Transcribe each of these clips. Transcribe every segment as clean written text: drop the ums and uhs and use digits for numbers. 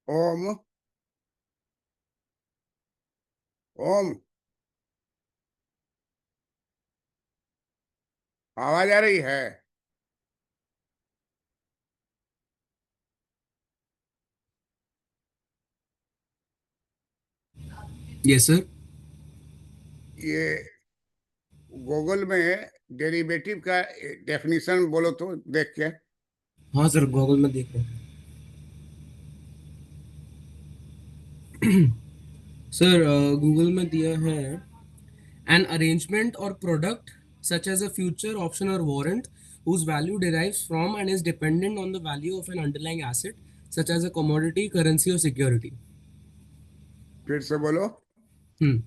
ओम। ओम। आवाज आ रही है? Yes sir. ये गूगल में डेरिवेटिव का डेफिनेशन बोलो तो देख के। हाँ सर, गूगल में देख रहे हैं। सर, गूगल में दिया है एन अरेंजमेंट और product such as a future option or warrant whose value derives from and is dependent on the value of an underlying asset such as a commodity, currency or security. फिर से बोलो। Hmm.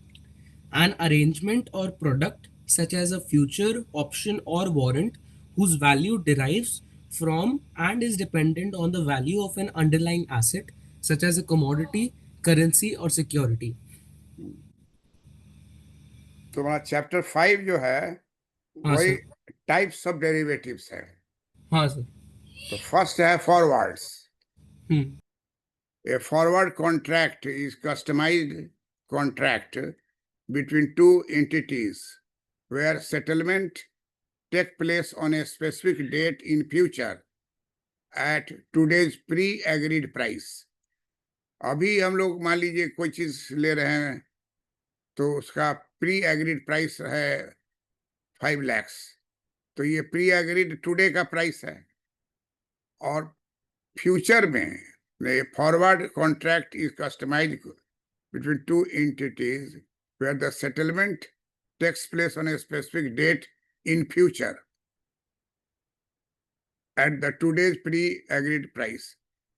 An arrangement or product such as a future option or warrant whose value derives from and is dependent on the value of an underlying asset such as a commodity, currency or security. तुम्हारा chapter 5 जो है हाँ वही sir. Types of derivatives है। हाँ sir. तो first है forwards. Hmm. A forward contract is customized contract between two entities where settlement take place on a specific date in future at today's pre-agreed price। अभी हम लोग मान लीजिए कोई चीज ले रहे हैं तो उसका प्री एग्रीड प्राइस है 5 lakhs। तो ये प्री एग्रीड टुडे का प्राइस है। और फ्यूचर में forward contract is customize between two entities where the settlement takes place on a specific date in future at the today's pre-agreed price।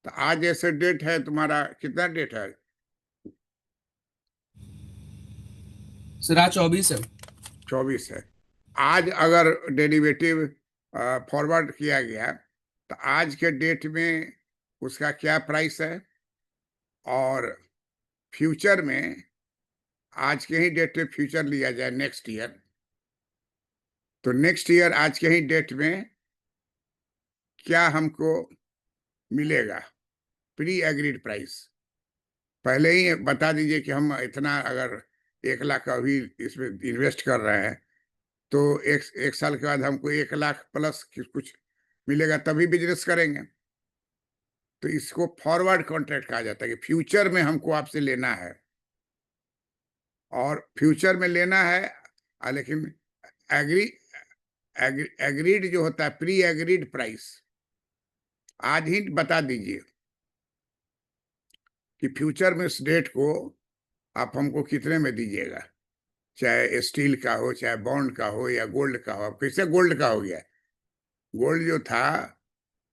तो आज ऐसे डेट है, तुम्हारा कितना डेट है? सर आज 24 है। 24 है। आज अगर डेरिवेटिव फॉरवर्ड किया गया तो आज के डेट में उसका क्या प्राइस है, और फ्यूचर में आज के ही डेट पे फ्यूचर लिया जाए नेक्स्ट ईयर, तो नेक्स्ट ईयर आज के ही डेट में क्या हमको मिलेगा प्री एग्रीड प्राइस। पहले ही बता दीजिए कि हम इतना अगर 1 लाख अभी इसमें इन्वेस्ट कर रहे हैं तो एक साल के बाद हमको 1 लाख प्लस कुछ मिलेगा, तभी बिजनेस करेंगे। तो इसको फॉरवर्ड कॉन्ट्रैक्ट कहा जाता है कि फ्यूचर में हमको आपसे लेना है, और फ्यूचर में लेना है। लेकिन एग्री एग्रीड जो होता है प्री एग्रीड प्राइस आज ही बता दीजिए कि फ्यूचर में इस डेट को आप हमको कितने में दीजिएगा, चाहे स्टील का हो, चाहे बॉन्ड का हो, या गोल्ड का हो। अब कैसे गोल्ड का हो गया? गोल्ड जो था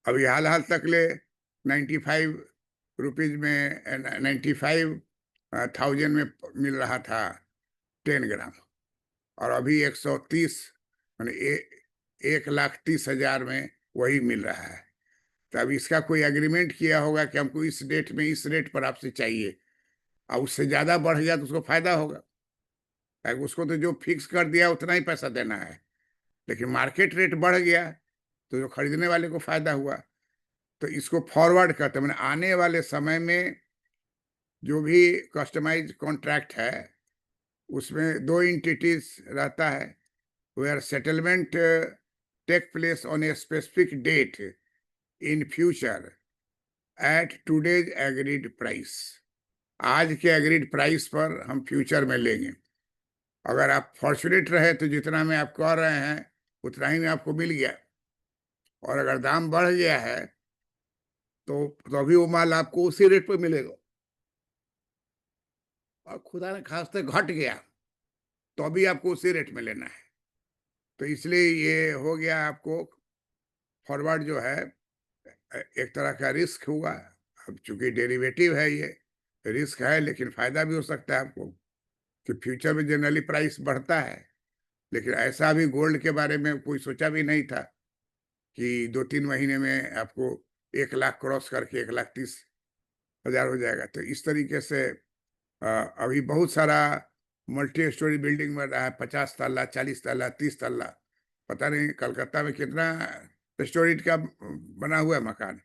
अभी हाल हाल तक ले 95 रुपीज में, 95,000 में मिल रहा था 10 ग्राम, और अभी 130, मैंने 1,30,000 में वही मिल रहा है। तो अब इसका कोई एग्रीमेंट किया होगा कि हमको इस डेट में इस रेट पर आपसे चाहिए, और उससे ज्यादा बढ़ गया तो उसको फायदा होगा। उसको तो जो फिक्स कर दिया उतना ही पैसा देना है, लेकिन मार्केट रेट बढ़ गया तो जो खरीदने वाले को फायदा हुआ। तो इसको फॉरवर्ड कहते हैं, मैंने आने वाले समय में जो भी कस्टमाइज कॉन्ट्रैक्ट है उसमें दो इंटिटीज रहता है, where settlement take place on a specific date in future at today's agreed price. आज के एग्रीड प्राइस पर हम फ्यूचर में लेंगे। अगर आप फॉर्चुनेट रहे तो जितना में आप कह रहे हैं उतना ही में आपको मिल गया, और अगर दाम बढ़ गया है तो अभी वो माल आपको उसी रेट पर मिलेगा, और खुदा ने खास्ते घट गया तो अभी आपको उसी रेट में लेना है। तो इसलिए ये हो गया आपको फॉरवर्ड जो है एक तरह का रिस्क हुआ। अब चूंकि डेरिवेटिव है, ये रिस्क है, लेकिन फायदा भी हो सकता है आपको कि फ्यूचर में जनरली प्राइस बढ़ता है। लेकिन ऐसा अभी गोल्ड के बारे में कोई सोचा भी नहीं था कि 2-3 महीने में आपको 1 लाख क्रॉस करके 1,30,000 हो जाएगा। तो इस तरीके से अभी बहुत सारा मल्टी स्टोरी बिल्डिंग बन रहा है, 50 तल्ला, 40 तल्ला, 30 तल्ला। पता नहीं कलकत्ता में कितना स्टोरी का बना हुआ है मकान।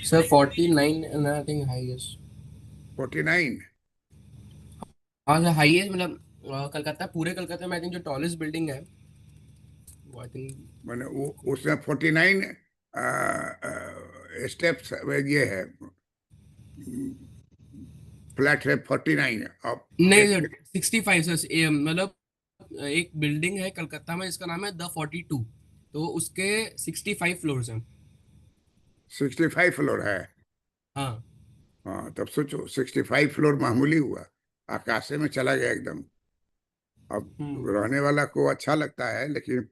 Sir, 49 and I think highest. 49? हाँ सर, हाईएस्ट मतलब कलकत्ता, पूरे कलकत्ता में आई थिंक जो टॉलेस्ट बिल्डिंग है वो आई थिंक। मैंने वो उसमें 49 स्टेप्स ये है, फ्लैट है 49 अब। नहीं सर, 65 सर, मतलब एक बिल्डिंग है कलकत्ता में जिसका नाम है द 42, तो उसके 65 फ्लोर्स हैं। 65 फ्लोर है? हाँ। हाँ, तब सोचो 65 फ्लोर मामूली हुआ, आकाशे में चला गया एकदम। अब हम्म। रहने वाला को अच्छा लगता है, लेकिन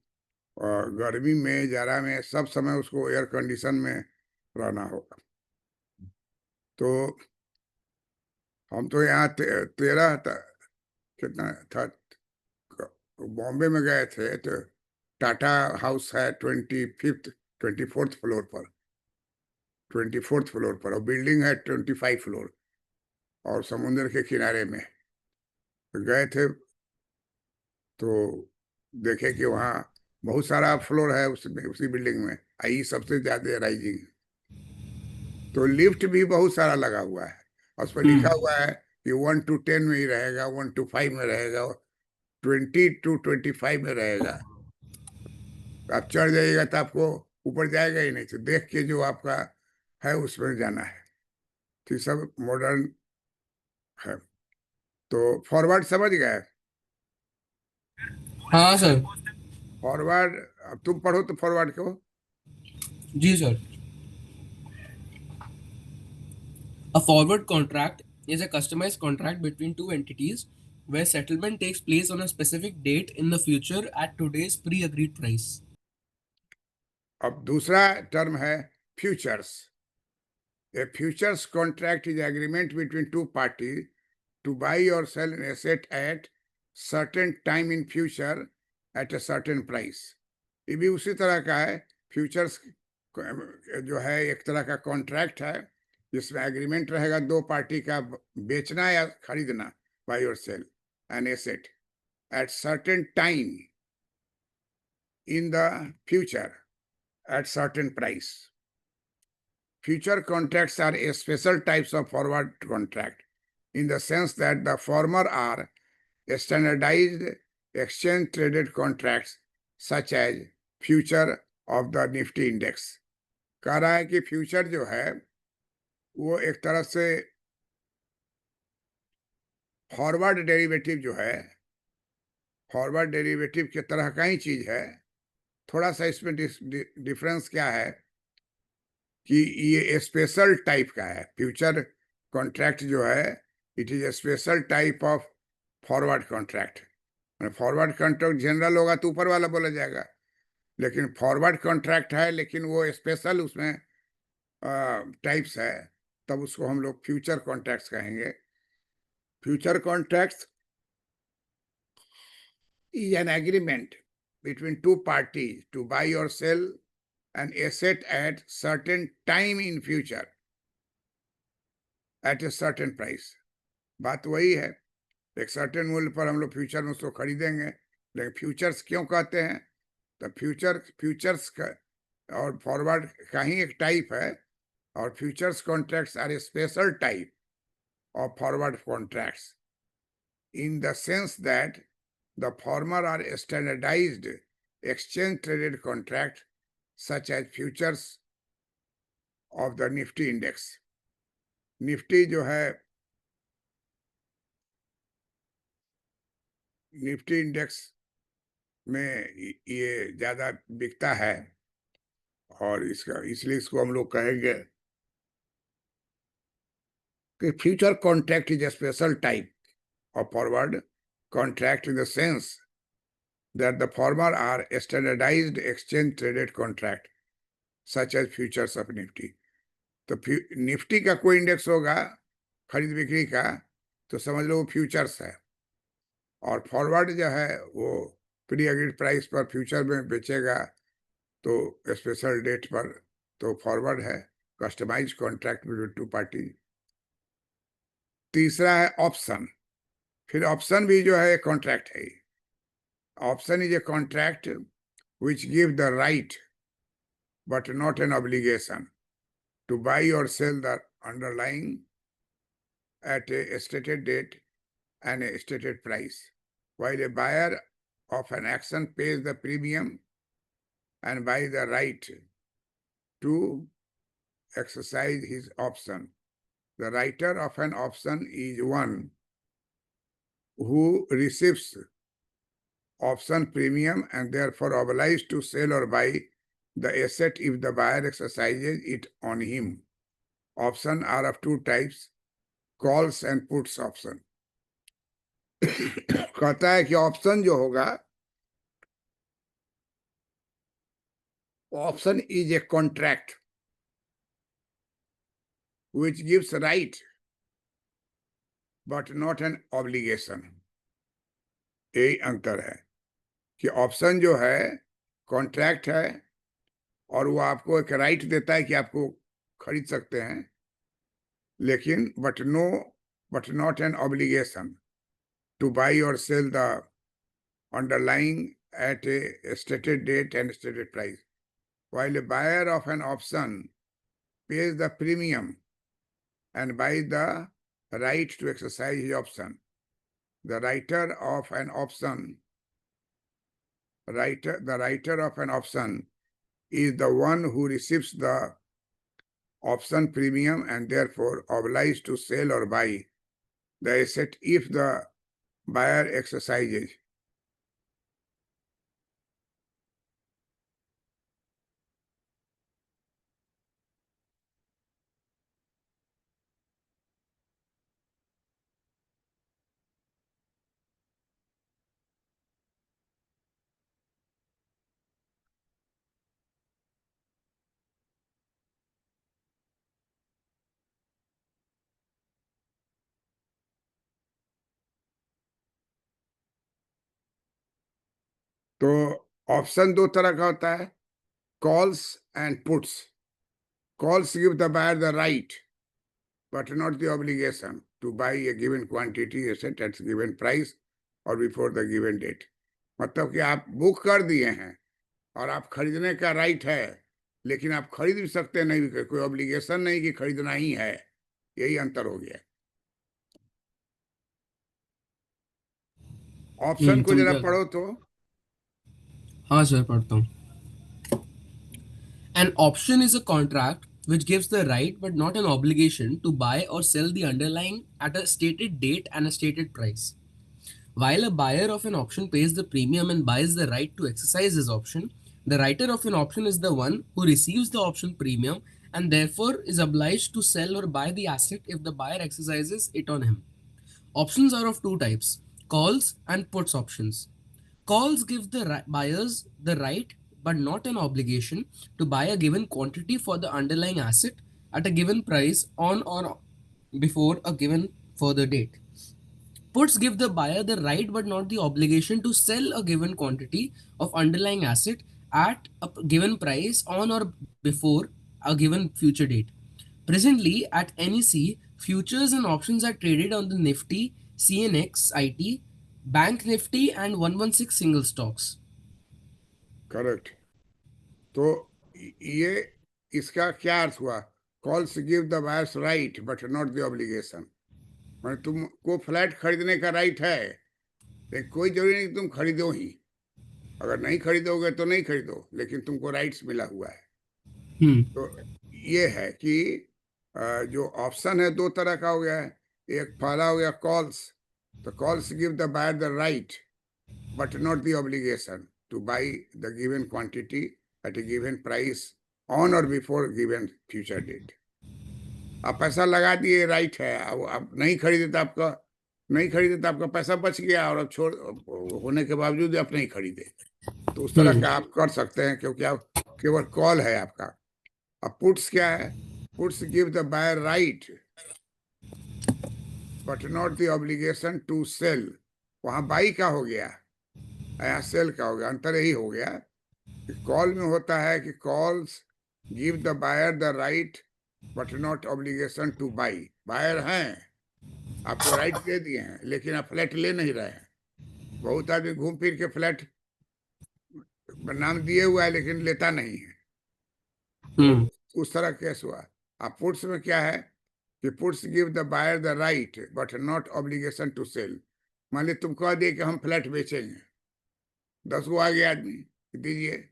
गर्मी में, जाड़ा में, सब समय उसको एयर कंडीशन में रहना होगा। तो हम तो यहाँ 13 कितना था, बॉम्बे में गए थे तो टाटा हाउस है 24th फ्लोर पर, 24th फ्लोर पर, और बिल्डिंग है 25 फ्लोर, और समुद्र के किनारे में। तो गए थे तो देखे कि वहाँ बहुत सारा फ्लोर है उसमें, उसी बिल्डिंग में, आई सबसे ज्यादा राइजिंग। तो लिफ्ट भी बहुत सारा लगा हुआ है, और उस पर लिखा हम्म। हुआ है कि 1 to 10 में ही रहेगा, 1 to 5 में रहेगा, 20 to 25 में रहेगा। तो आप चढ़ जाइएगा तो आपको ऊपर जाएगा ही नहीं, तो देख के जो आपका है उसमें जाना है। तो ये सब मॉडर्न है। तो फॉरवर्ड समझ गए? हाँ सर। फॉरवर्ड, अब तुम पढ़ो तो फॉरवर्ड को। जी sir. A forward contract is a customized contract between two entities where settlement takes place on a specific date in the future at today's pre-agreed price. अब दूसरा टर्म है futures. A futures contract is agreement between two parties to buy or sell an asset at certain time in future at a certain price। ये भी उसी तरह का है। Futures जो है एक तरह का कॉन्ट्रैक्ट है, जिसमें एग्रीमेंट रहेगा दो पार्टी का, बेचना या खरीदना, बाय और sell an asset at certain time in the future at certain price। Future contracts are a special types of forward contract in the sense that the former are standardized exchange traded contracts such as future of the Nifty index। कह रहा है कि future जो है वो एक तरह से फॉरवर्ड डेरिवेटिव जो है, फॉरवर्ड डेरिवेटिव की तरह का ही चीज है। थोड़ा सा इसमें डिफरेंस क्या है कि ये स्पेशल टाइप का है। फ्यूचर कॉन्ट्रैक्ट जो है, it is a special type of forward contract. Forward contract general होगा तो ऊपर वाला बोला जाएगा, लेकिन फॉरवर्ड कॉन्ट्रैक्ट है, लेकिन वो स्पेशल उसमें टाइप्स है, तब उसको हम लोग फ्यूचर कॉन्ट्रैक्ट्स कहेंगे। Future contracts is an agreement between two parties to buy or sell an asset at certain time in future at a certain price। बात वही है, एक सर्टेन मूल्य पर हम लोग फ्यूचर में उसको खरीदेंगे। लेकिन फ्यूचर्स क्यों कहते हैं? तो फ्यूचर्स का और फॉरवर्ड का ही एक टाइप है, और futures contracts are a special type of forward contracts in the sense that the former are standardized exchange traded contract such as futures of the Nifty index। Nifty जो है, Nifty index में ये ज्यादा बिकता है, और इसका इसलिए इसको हम लोग कहेंगे कि future contract is a special type of forward contract in the sense that the former are standardized exchange traded contract such as futures of Nifty। तो निफ्टी का कोई इंडेक्स होगा खरीद बिक्री का, तो समझ लो वो फ्यूचर्स है। और फॉरवर्ड जो है वो प्री एग्रीड प्राइस पर फ्यूचर में बेचेगा, तो स्पेशल डेट पर, तो फॉरवर्ड है customize contract between two party. तीसरा है ऑप्शन। फिर ऑप्शन भी जो है कॉन्ट्रैक्ट है। Option is a contract which give the right but not an obligation to buy or sell the underlying at a stated date and a stated price, while a buyer of an action pays the premium and buys the right to exercise his option. The writer of an option is one who receives option premium and therefore obliged to sell or buy the asset if the buyer exercises it on him. Options are of two types, calls and puts option. कहता है कि option जो होगा, option is a contract which gives right but not an obligation. यही अंतर है कि option जो है कॉन्ट्रैक्ट है और वो आपको एक राइट देता है कि आपको खरीद सकते हैं, लेकिन but not an obligation to buy और sell the underlying at a stated date and stated price, while a buyer of an option pays the premium and buys the right to exercise his option. The writer of an option is the one who receives the option premium and therefore obliged to sell or buy the asset if the buyer exercises. तो option दो तरह का होता है, calls and puts. Calls give the buyer the right but not the obligation to buy a given quantity asset at given price or before the given date. मतलब कि आप book कर दिए हैं और आप खरीदने का राइट है, लेकिन आप खरीद भी सकते हैं, नहीं भी, कोई ऑब्लिगेशन नहीं कि खरीदना ही है. यही अंतर हो गया. ऑप्शन को जरा पढ़ो तो. हाँ सर, पढ़ता हूँ. An option is a contract which gives the right but not an obligation to buy or sell the underlying at a stated date and a stated price. While a buyer of an option pays the premium and buys the right to exercise his option, the writer of an option is the one who receives the option premium and therefore is obliged to sell or buy the asset if the buyer exercises it on him. Options are of two types, calls and puts options. Calls give the buyers the right but not an obligation to buy a given quantity for the underlying asset at a given price on or before a given further date. Puts give the buyer the right but not the obligation to sell a given quantity of underlying asset at a given price on or before a given future date. Presently, at NEC, futures and options are traded on the Nifty, CNX, IT, Bank Nifty, and 116 single stocks. Correct. तो ये इसका क्या अर्थ हुआ? Calls give the buyers right but not the obligation. मैं तुमको flat खरीदने का right है, लेकिन कोई जरूरी नहीं तुम खरीदो ही. अगर नहीं खरीदोगे तो नहीं खरीदो, लेकिन तुमको राइट्स मिला हुआ है. तो ये है कि जो ऑप्शन है दो तरह का हो गया है. एक पहला हो गया कॉल्स. तो calls give the buyer the right but not the obligation to buy the given quantity at a given price on or before given future date. आप पैसा लगा दिए, राइट है. अब आप नहीं खरीदे तो आपका पैसा बच गया, और अब छोड़ होने के बावजूद आप नहीं खरीदे. तो उस तरह का आप कर सकते हैं, क्योंकि आप केवल कॉल है आपका. अब पुट्स क्या है? Puts give the buyer right but not the obligation to sell. वहां बाई का हो गया, यहाँ सेल का हो गया. अंतर यही हो गया. कॉल में होता है कि calls give the buyer the right but not obligation to buy. Buyer हैं, आपको राइट दे दिए हैं, लेकिन आप फ्लैट ले नहीं रहे हैं. बहुत आदमी घूम फिर के फ्लैट नाम दिए हुआ है लेकिन लेता नहीं है. तो उस तरह केस हुआ. अब पुट्स में क्या है कि puts give the buyer the right but not obligation to sell. मान ली तुम कह दिए कि हम फ्लैट बेचेंगे, 10 गो आ गया आदमी दीजिए,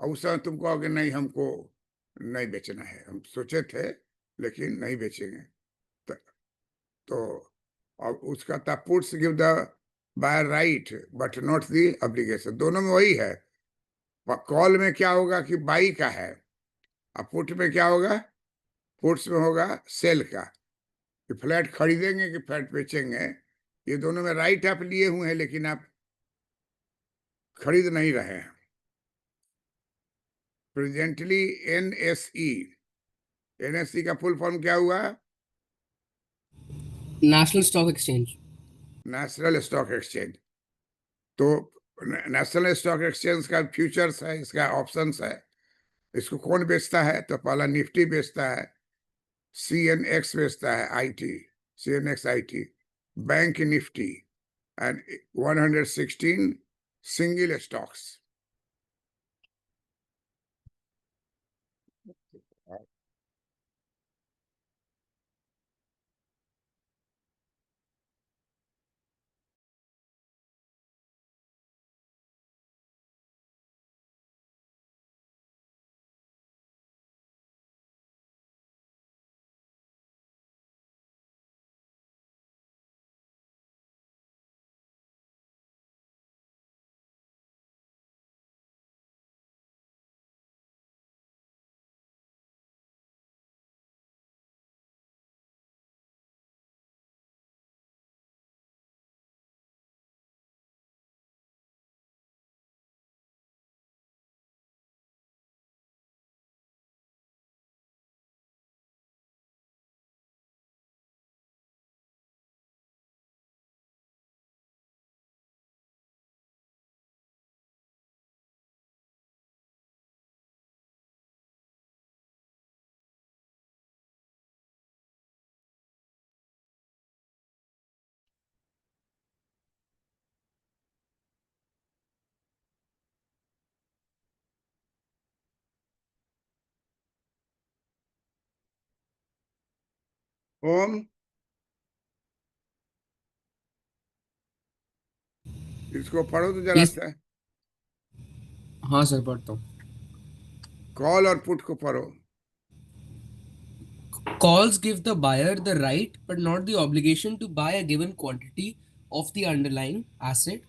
और उस समय तुम कहोगे नहीं हमको नहीं बेचना है, हम सोचे थे लेकिन नहीं बेचेंगे। तो, तो अब उसका था puts give the buyer right but not the obligation, दोनों में वही है। कॉल में क्या होगा कि बाई का है, अब पुट में क्या होगा, पुट्स में होगा सेल का, कि फ्लैट खरीदेंगे कि फ्लैट बेचेंगे। ये दोनों में राइट आप लिए हुए हैं लेकिन आप खरीद नहीं रहे हैं। प्रेजेंटली एनएसई, एनएसई का फुल फॉर्म क्या हुआ? National stock exchange. National stock exchange. तो नेशनल स्टॉक एक्सचेंज का फ्यूचर्स है, इसका ऑप्शंस है। इसको कौन बेचता है? तो पहला निफ्टी बेचता है, सीएनएक्स बेचता है, IT, CNX IT, bank Nifty and 116 single stocks. Om, इसको पढ़ो तो जरा यस। सा, हाँ सर, पढ़ता हूँ। कॉल और पुट को पढ़ो। Calls give the buyer the right but not the obligation to buy a given quantity of the underlying asset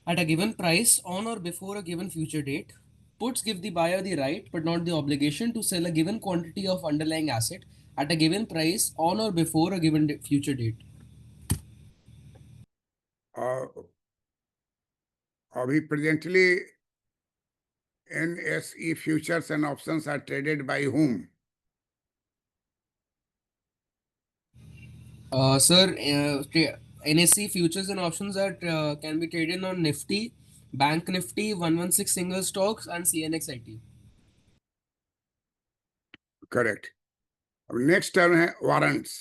at a given price on or before a given future date. Puts give the buyer the right but not the obligation to sell a given quantity of underlying asset at a given price on or before a given future date. और अभी presently NSE futures and options are traded by whom? Sir, NSE futures and options are can be traded on Nifty, Bank Nifty, 116 single stocks, and CNXIT. Correct. अब next term है warrants.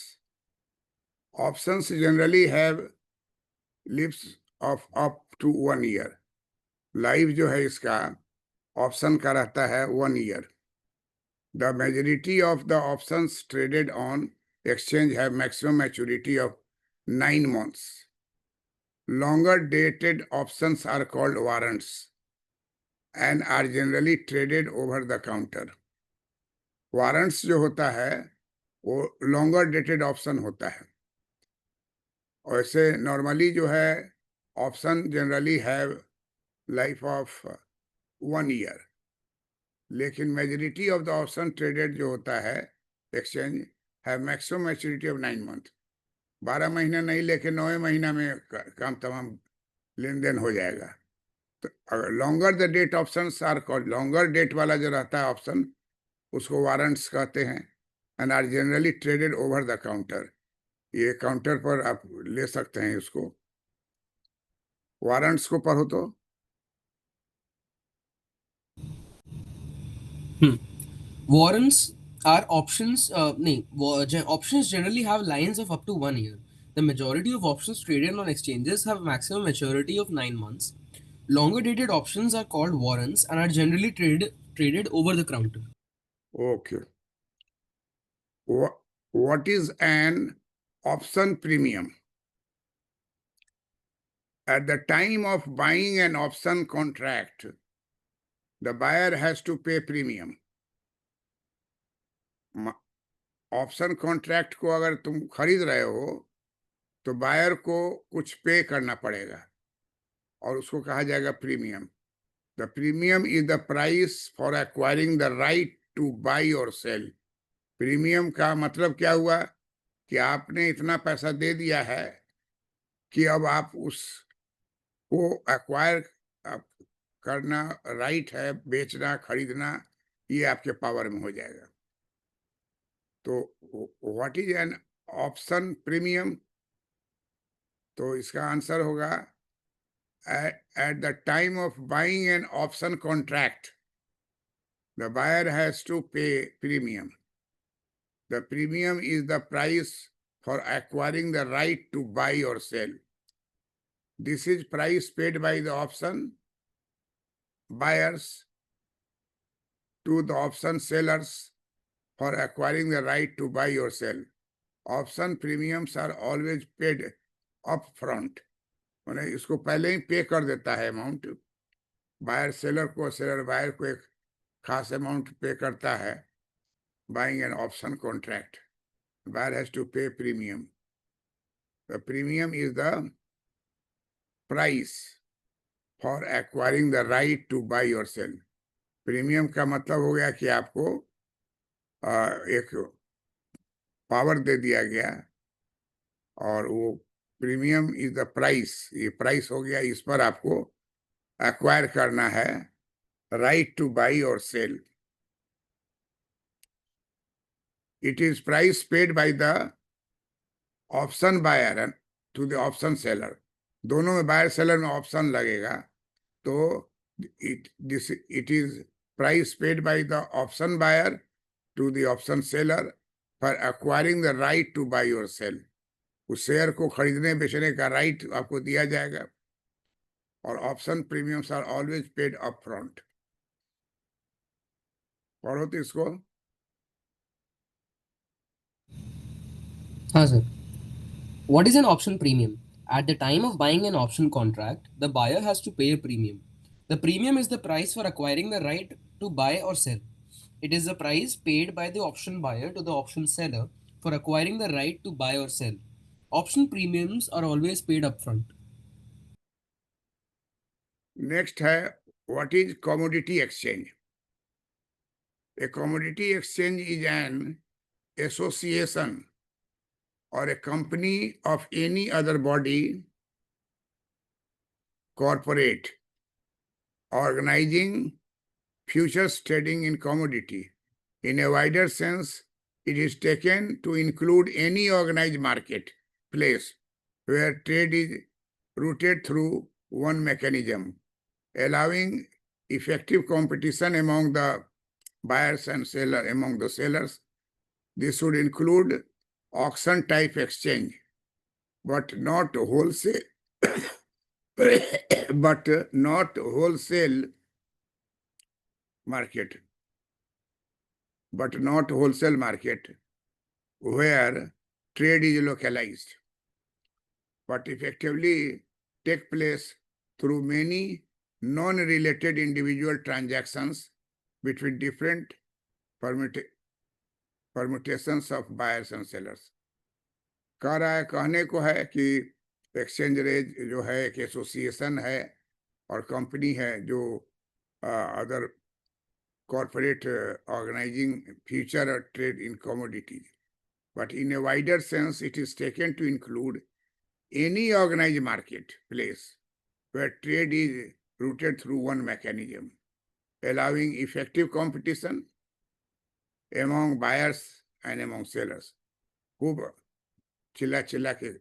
Options generally have lives of up to 1 year. Life जो है इसका option का रहता है 1 year. The majority of the options traded on exchange have maximum maturity of 9 months. Longer dated options are called warrants and are generally traded over the counter. Warrants जो होता है वो लॉन्गर डेटेड ऑप्शन होता है। वैसे normally जो है option generally have life of 1 year, लेकिन majority of the option traded जो होता है exchange have maximum maturity of 9 month. 12 महीना नहीं, लेके 9वें महीना में काम तमाम लेन देन हो जाएगा। तो अगर longer the date option are called, longer date वाला जो रहता है ऑप्शन उसको वारंट्स कहते हैं and are generally traded over the counter. ये काउंटर पर आप ले सकते हैं इसको। वारंट्स को पढ़ो तो। Warrants are options. Options generally have lines of up to 1 year. The majority of options traded on exchanges have maximum maturity of 9 months. Longer dated options are called warrants and are generally traded over the counter. Okay, what is an option premium? At the time of buying an option contract, the buyer has to pay premium. Option contract को अगर तुम खरीद रहे हो तो buyer को कुछ पे करना पड़ेगा और उसको कहा जाएगा premium. The premium is the price for acquiring the right to buy और सेल. प्रीमियम का मतलब क्या हुआ कि आपने इतना पैसा दे दिया है कि अब आप उसको एक्वायर करना, राइट है, बेचना, खरीदना, ये आपके पावर में हो जाएगा. तो what is an option premium? तो इसका आंसर होगा at the time of buying an option contract, the buyer has to pay premium. The premium is the price for acquiring the right to buy or sell. This is price paid by the option buyers to the option sellers for acquiring the right to buy or sell. Option premiums are always paid upfront. मैंने इसको पहले ही पे कर देता है amount. Buyer seller को, seller buyer को एक खास अमाउंट पे करता है. Buying an option contract, buyer has to pay premium. The premium is the price for acquiring the right to buy और सेल. प्रीमियम का मतलब हो गया कि आपको एक पावर दे दिया गया और वो प्रीमियम इज द प्राइस. ये प्राइस हो गया, इस पर आपको एक्वायर करना है राइट टू बाई और sell. It is price paid by the option buyer to the option seller. दोनों में बायर सेलर में ऑप्शन लगेगा तो it is price paid by the option buyer to the option seller for acquiring the right to buy और sell. उस share को खरीदने बेचने का राइट आपको दिया जाएगा. और option premiums are always paid up front. पढ़ो तो इसको. हाँ sir. What is an option premium? At the time of buying an option contract, the buyer has to pay a premium. The premium is the price for acquiring the right to buy or sell. It is the price paid by the option buyer to the option seller for acquiring the right to buy or sell. Option premiums are always paid upfront. Next है what is commodity exchange. A commodity exchange is an association or a company of any other body, corporate, organizing futures trading in commodity. In a wider sense, it is taken to include any organized market place where trade is routed through one mechanism, allowing effective competition among the buyers and sellers, among the sellers. This would include auction type exchange, but not wholesale but not wholesale market, where trade is localized, but effectively take place through many non-related individual transactions between different permutations of buyers and sellers. कह रहा है, कहने को है कि exchange rate जो है एक एसोसिएशन है और कंपनी है जो other corporate organizing future trade in commodities. But in a wider sense it is taken to include any organized market place where trade is routed through one mechanism, allowing effective competition among buyers and among sellers. खूब चिल्ला चिल्ला के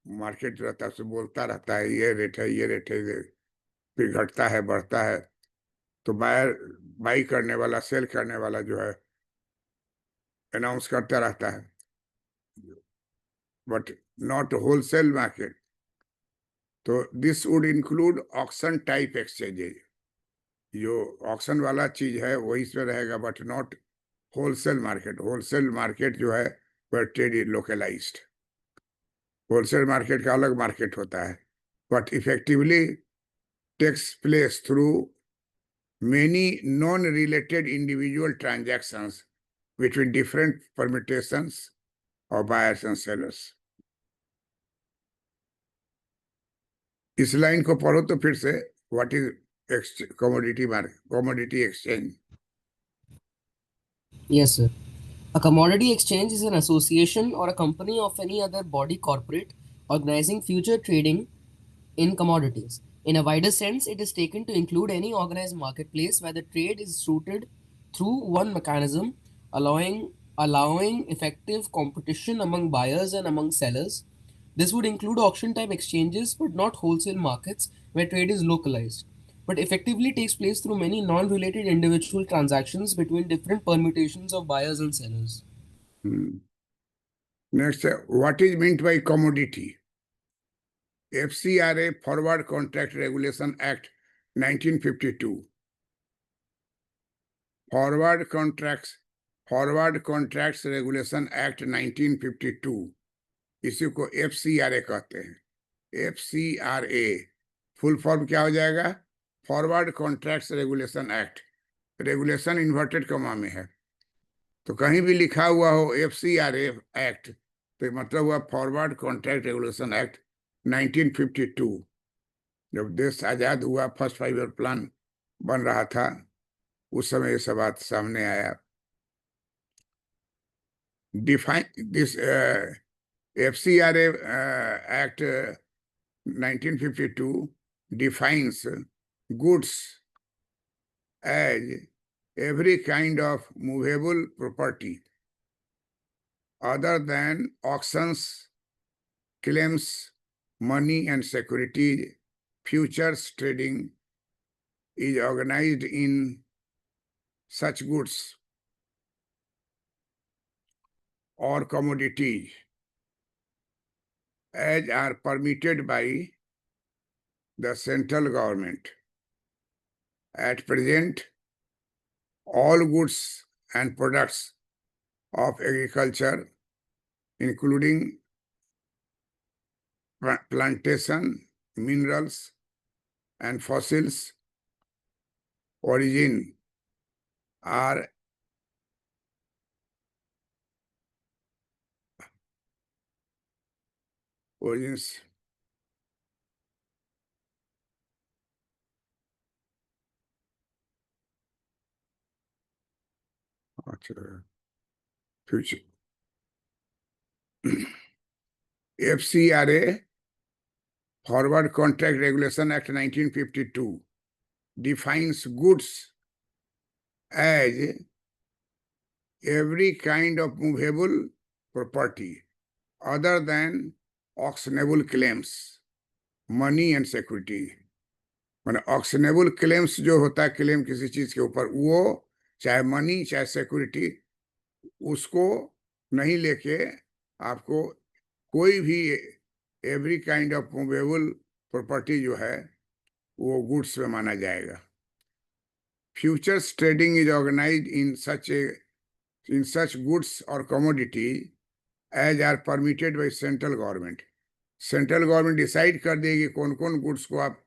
market रहता है, उससे बोलता रहता है ये रेट है, ये रेट है, फिर घटता है, बढ़ता है. तो बायर, बाई करने वाला, सेल करने वाला जो है अनाउंस करता रहता है, बट नॉट होलसेल मार्केट. तो this would include auction type exchanges. जो ऑक्शन वाला चीज है वही इसमें रहेगा, बट नॉट होलसेल मार्केट जो है वह ट्रेड लोकलाइज्ड। होलसेल मार्केट का अलग मार्केट होता है, but effectively takes place through many non-related individual transactions between different permutations of buyers and sellers। इस लाइन को पढ़ो तो फिर से, what is commodity exchange? Yes, sir. A commodity exchange is an association or a company of any other body corporate organizing future trading in commodities. In a wider sense, it is taken to include any organized marketplace where the trade is routed through one mechanism, allowing effective competition among buyers and among sellers. This would include auction type exchanges, but not wholesale markets where trade is localized, but effectively takes place through many non related individual transactions between different permutations of buyers and sellers. Next, what is meant by commodity? FCRA Forward Contract Regulation Act 1952, Forward Contracts Regulation Act 1952, इसी को FCRA कहते हैं। FCRA full form क्या हो जाएगा? Forward contracts regulation act. Regulation inverted comma में है, तो कहीं भी लिखा हुआ हो FCRA एक्ट तो मतलब हुआ फॉरवर्ड कॉन्ट्रैक्ट रेगुलेशन एक्ट 1952। जब देश आजाद हुआ, फर्स्ट 5 ईयर प्लान बन रहा था, उस समय ये सब बात सामने आया। Define this FCRA Act 1952 defines goods as every kind of movable property other than auctions, claims, money and security. Futures trading is organized in such goods or commodities as are permitted by the central government. At present, all goods and products of agriculture, including plantation, minerals, and fossils origins future. FCRA Forward Contract Regulation Act 1952 defines goods as every kind of movable property other than auctionable claims, money and security। माने ऑक्शनेबल claims जो होता है, claim किसी चीज के ऊपर, वो चाहे मनी चाहे सिक्योरिटी, उसको नहीं लेके आपको कोई भी every kind of movable property जो है वो गुड्स में माना जाएगा। Futures trading is organised in such goods और commodity as are permitted by central government. Central government decide कर देगी कौन कौन गुड्स को आप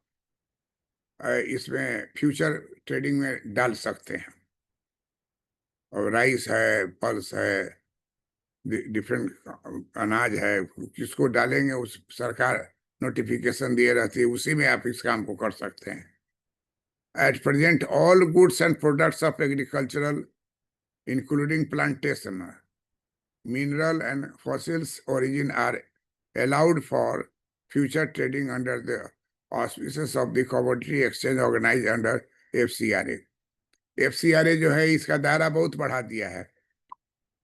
इसमें फ्यूचर ट्रेडिंग में डाल सकते हैं। और राइस है, पल्स है, डिफरेंट अनाज है, किसको डालेंगे उस सरकार नोटिफिकेशन दिए रहती है, उसी में आप इस काम को कर सकते हैं। At present all goods and products of agricultural including plantation, mineral and fossils origin are allowed for future trading under the auspices of the commodity exchange organized under FCRA। FCRA जो है इसका दायरा बहुत बढ़ा दिया है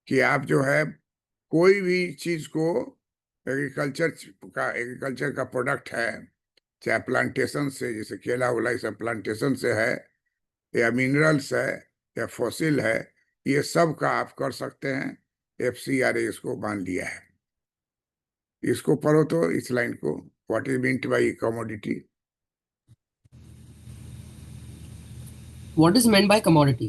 कि आप जो है कोई भी चीज को एग्रीकल्चर का प्रोडक्ट है, चाहे प्लांटेशन से, जैसे केला वेला ये सब प्लांटेशन से है, या मिनरल्स है या फॉसिल है, ये सब का आप कर सकते हैं। FCRA इसको मान लिया है। इसको पढ़ो तो इस लाइन को, what is meant by commodity? What is meant by commodity?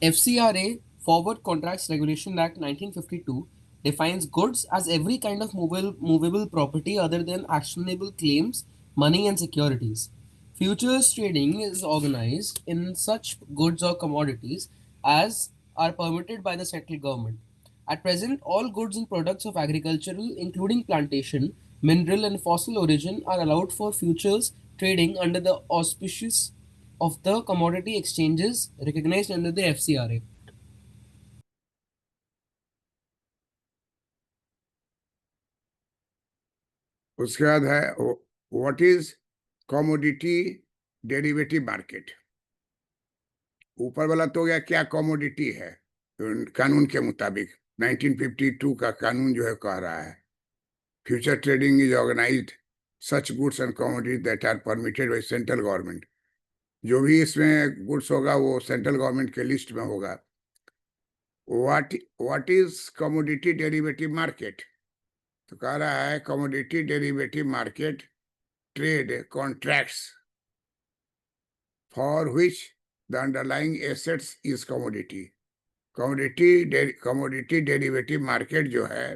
FCRA Forward Contracts Regulation Act 1952 defines goods as every kind of movable property other than actionable claims, money, and securities. Futures trading is organized in such goods or commodities as are permitted by the central government. At present, all goods and products of agricultural, including plantation, mineral, and fossil origin, are allowed for futures trading under the auspices of the commodity exchanges recognized under the FCRA. उसके बाद है what is commodity derivative market. ऊपर वाला तो गया क्या commodity है कानून के मुताबिक, 1952 का कानून जो है कह रहा है future trading is organized such goods and commodities that are permitted by central government. जो भी इसमें गुड्स होगा वो सेंट्रल गवर्नमेंट के लिस्ट में होगा। What is commodity derivative market, तो कह रहा है commodity derivative market trade contracts for which the underlying assets is commodity. Commodity derivative market जो है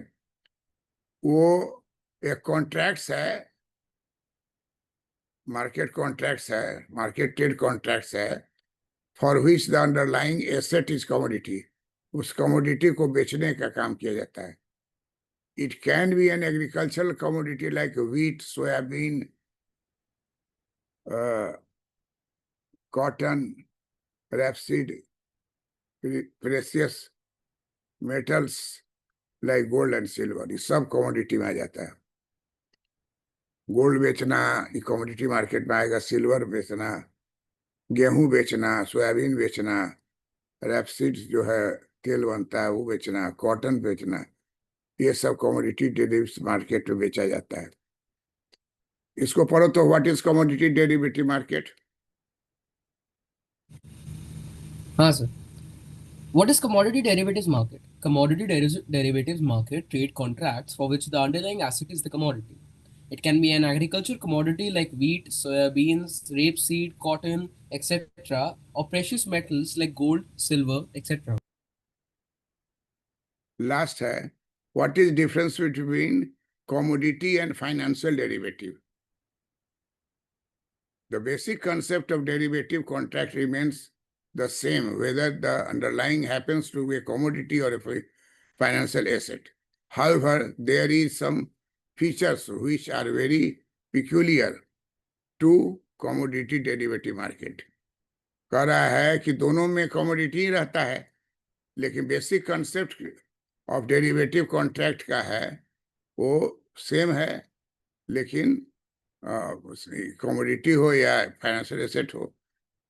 वो एक कॉन्ट्रैक्ट्स है, मार्केट कॉन्ट्रैक्ट्स है, मार्केट ट्रेड कॉन्ट्रैक्ट्स है for which the underlying asset is commodity. उस कमोडिटी को बेचने का काम किया जाता है। It can be an agricultural commodity like wheat, soybean, cotton, rapeseed, precious metals like gold and silver, ये सब कमोडिटी में आ जाता है। गोल्ड बेचना ये कमोडिटी मार्केट में आएगा, सिल्वर बेचना, गेहूं बेचना, सोयाबीन बेचना, रैपसीड जो है तेल बनता है वो बेचना, कॉटन बेचना, ये सब कमोडिटी डेरिवेटिव मार्केट में बेचा जाता है। इसको पढ़ो तो what is commodity derivative market. हाँ sir. What is commodity derivatives market? Commodity derivatives market trade contracts for which the underlying asset is the commodity. It can be an agricultural commodity like wheat, soybeans, rapeseed, cotton, etc., or precious metals like gold, silver, etc. Last है what is difference between commodity and financial derivative. The basic concept of derivative contract remains the same whether the underlying happens to be a commodity or a financial asset. However, there is some features which are very peculiar to commodity derivative market. कह रहा है कि दोनों में commodity ही रहता है, लेकिन basic concept of derivative contract का है वो सेम है, लेकिन कमोडिटी हो या फाइनेंशियल एसेट हो।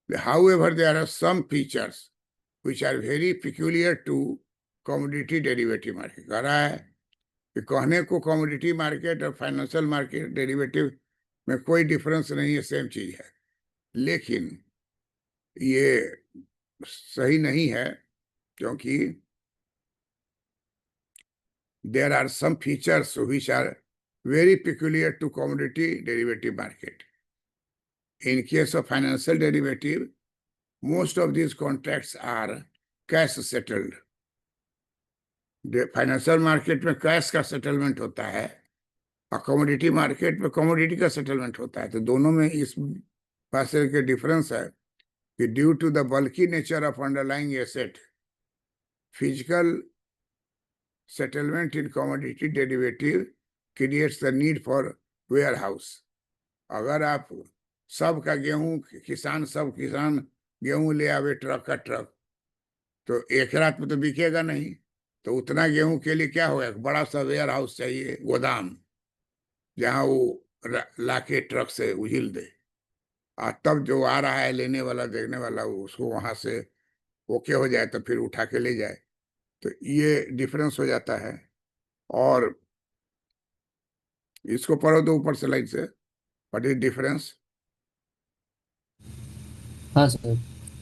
However, there are some features which are very peculiar to commodity derivative market. कह रहा है कि कहने को कमोडिटी मार्केट और फाइनेंशियल मार्केट डेरिवेटिव में कोई डिफरेंस नहीं है, सेम चीज है, लेकिन ये सही नहीं है क्योंकि there are some features which are very peculiar to commodity derivative market. In case of financial derivative, most of these contracts are cash settled. Financial market में कैश का सेटलमेंट होता है और कमोडिटी मार्केट में कमोडिटी का settlement होता है। तो दोनों में इस बात के डिफरेंस है कि due to the bulky nature of underlying asset, physical settlement in commodity derivative creates the need for warehouse. अगर आप सबका गेहूं सब किसान गेहूं ले आवे ट्रक का ट्रक, तो एक रात में तो बिकेगा नहीं, तो उतना गेहूं के लिए क्या होगा, बड़ा सा वेयर हाउस चाहिए, गोदाम, जहां वो लाके ट्रक से उहिल दे, और तब जो आ रहा है लेने वाला देखने वाला उसको वहां से ओके हो जाए तो फिर उठा के ले जाए। तो ये डिफरेंस हो जाता है। और इसको पढ़ो तो ऊपर स्लाइड से व्हाट इज डिफरेंस। हाँ sir.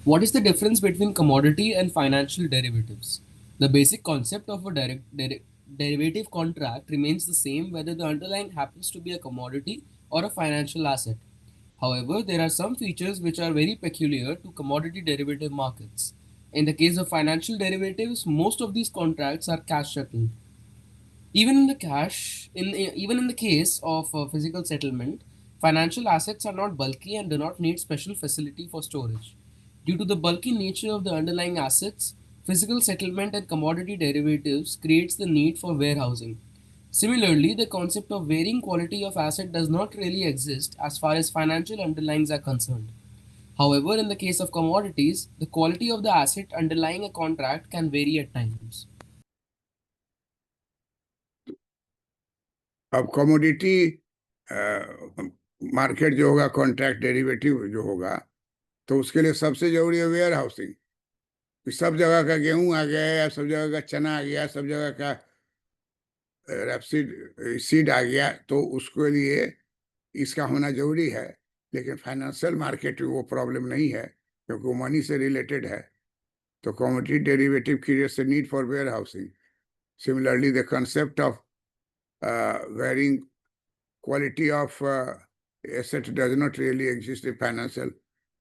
What is the difference between commodity and financial derivatives? The basic concept of a derivative contract remains the same whether the underlying happens to be a commodity or a financial asset. However, there are some features which are very peculiar to commodity derivative markets. In the case of financial derivatives, most of these contracts are cash settled. Even in the case of physical settlement, financial assets are not bulky and do not need special facility for storage. Due to the bulky nature of the underlying assets, physical settlement and commodity derivatives creates the need for warehousing. Similarly, the concept of varying quality of asset does not really exist as far as financial underlyings are concerned. However, in the case of commodities, the quality of the asset underlying a contract can vary at times. अब commodity market जो होगा, contract derivative जो होगा, तो उसके लिए सबसे जरूरी है वेयर हाउसिंग। सब जगह का गेहूं आ गया है, या सब जगह का चना आ गया, सब जगह का रेपसीड सीड आ गया, तो उसके लिए इसका होना जरूरी है। लेकिन फाइनेंशियल मार्केट में वो प्रॉब्लम नहीं है, क्योंकि वो मनी से रिलेटेड है। तो commodity derivative creates the need for warehousing. Similarly the concept of varying quality of asset does not really exist in financial.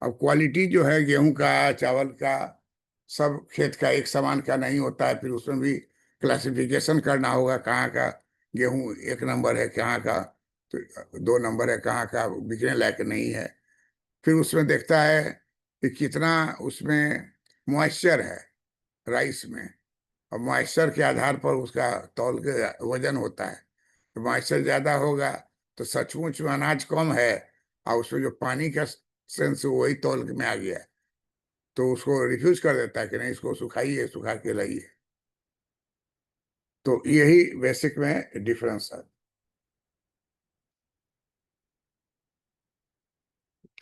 अब क्वालिटी जो है गेहूं का, चावल का, सब खेत का एक समान का नहीं होता है। फिर उसमें भी क्लासिफिकेशन करना होगा, कहाँ का गेहूं 1 नंबर है, कहाँ का तो 2 नंबर है, कहाँ का बिकने लायक नहीं है। फिर उसमें देखता है कि कितना उसमें मॉइस्चर है राइस में, और मॉइस्चर के आधार पर उसका तौल के वजन होता है। तो मॉइस्चर ज्यादा होगा तो सचमुच में अनाज कम है, और उसमें जो पानी का सेंस वही तौल में आ गया, तो उसको रिफ्यूज कर देता है कि नहीं, इसको सुखाइए, सुखा के लाइए। तो यही बेसिक में डिफरेंस है।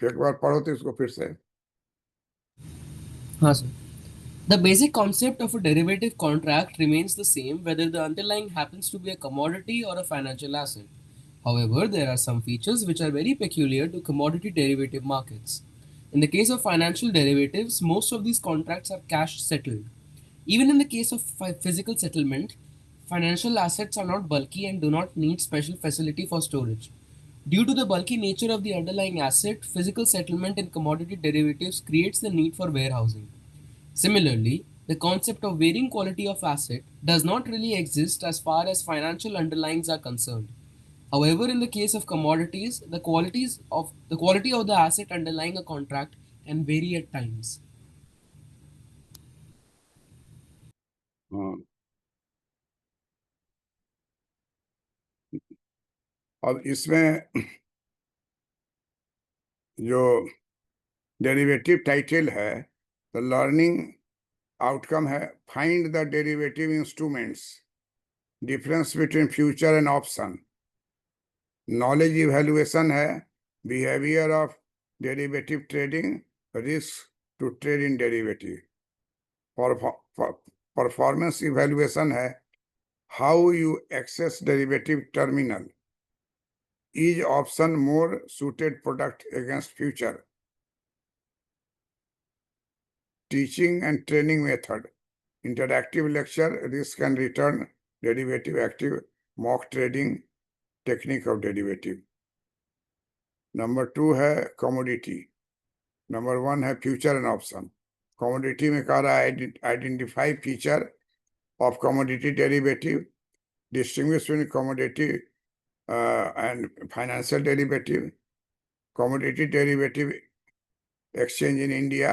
एक बार पढ़ो तो इसको फिर से। हाँ sir. The basic concept of a derivative contract remains the same whether the underlying happens to be a commodity or a financial asset. However, there are some features which are very peculiar to commodity derivative markets. In the case of financial derivatives, most of these contracts are cash settled. Even in the case of physical settlement, financial assets are not bulky and do not need special facility for storage. Due to the bulky nature of the underlying asset, physical settlement in commodity derivatives creates the need for warehousing. Similarly, the concept of varying quality of asset does not really exist as far as financial underlyings are concerned. However, in the case of commodities, the quality of the asset underlying a contract can vary at times. हाँ, अब इसमें जो derivative title है, तो learning outcome है find the derivative instruments, difference between future and option. Knowledge evaluation है behaviour of derivative trading, risk to trade in derivative. Performance evaluation है how you access derivative terminal, is option more suited product against future। Teaching and training method, interactive lecture, risk and return, derivative active, mock trading, technique of derivative। Number 2 है commodity। Number 1 है future and option। commodity में कह रहा है identify feature of commodity derivative, distinguish between commodity and financial derivative, commodity derivative exchange in India,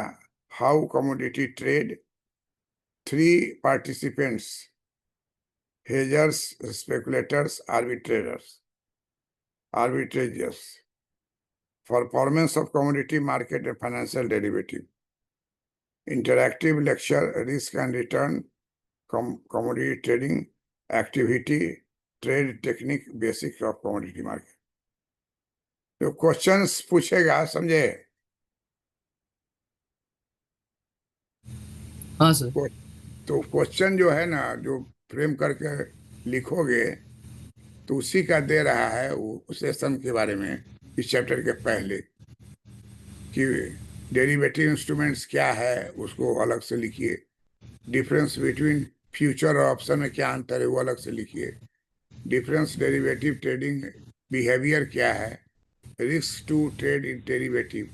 how commodity trade, 3 participants, hedgers, speculators, arbitrageurs, performance of commodity market and financial derivative, interactive lecture, risk and return, commodity trading, activity, trade technique, basics of commodity market। तो questions पूछेगा, समझे? हाँ sir. तो question जो है ना, जो frame करके लिखोगे, तो उसी का दे रहा है वो सेशन के बारे में, इस चैप्टर के पहले, कि डेरिवेटिव इंस्ट्रूमेंट्स क्या है उसको अलग से लिखिए। डिफरेंस बिटवीन फ्यूचर और ऑप्शन में क्या अंतर है वो अलग से लिखिए। डिफरेंस डेरिवेटिव ट्रेडिंग बिहेवियर क्या है, risk to trade in derivative,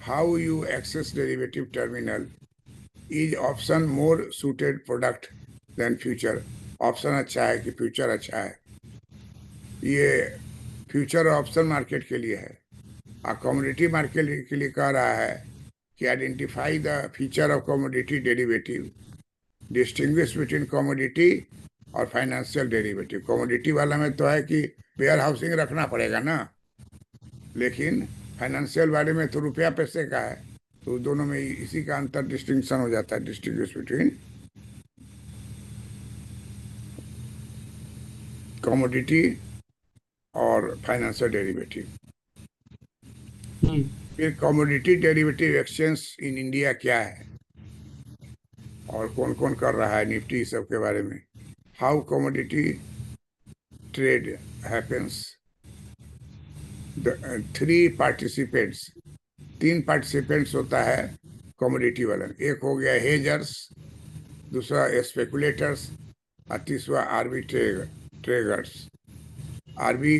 how you access derivative terminal, is option more suited product than future? Option अच्छा है कि फ्यूचर अच्छा है? ये फ्यूचर ऑप्शन मार्केट के लिए है, और कमोडिटी मार्केट के लिए कह रहा है कि identify the feature of commodity derivative, distinguish between commodity और फाइनेंशियल डेरिवेटिव। कमोडिटी वाला में तो है कि वेयर हाउसिंग रखना पड़ेगा ना, लेकिन फाइनेंशियल वाले में तो रुपया पैसे का है, तो दोनों में इसी का अंतर डिस्टिंक्शन हो जाता है, डिस्टिंग्विश बिटवीन कमोडिटी और फाइनेंशियल डेरिवेटिव। हम्म फिर commodity derivative exchange in India क्या है और कौन कौन कर रहा है, निफ्टी सब के बारे में। How commodity trade happens, three participants, तीन पार्टिसिपेंट्स होता है कमोडिटी वाला। एक हो गया हेजर्स, दूसरा स्पेकुलेटर्स, और तीसरा ट्रेगर्स, आरबी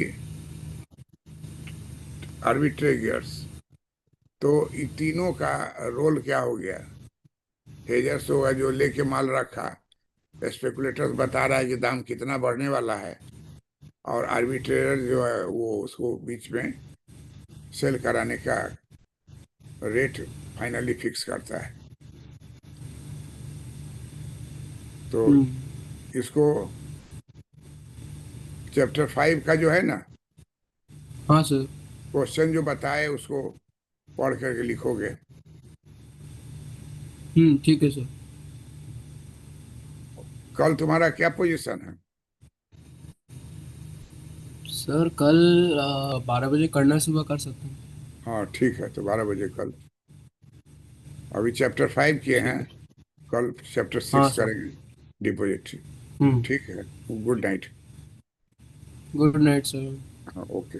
आर्बिट्रेगर्स। तो इन तीनों का रोल क्या हो गया? हेजर्स होगा जो लेके माल रखा, स्पेकुलेटर्स बता रहा है कि दाम कितना बढ़ने वाला है, और आर्बिट्रेटर जो है वो उसको बीच में सेल कराने का रेट फाइनली फिक्स करता है। तो हम्म इसको चैप्टर 5 का जो है ना हाँ सर। क्वेश्चन जो बताए उसको पढ़ करके लिखोगे। ठीक है सर। कल तुम्हारा क्या पोजीशन है? सर कल 12 बजे करना सुबह कर सकते हैं। हाँ ठीक है, तो 12 बजे कल। अभी चैप्टर 5 किए हैं, ठीक है। कल चैप्टर हाँ 6 सर। करेंगे, डिपॉजिट। हम्म ठीक है, good night. Good night sir. हाँ, ओके।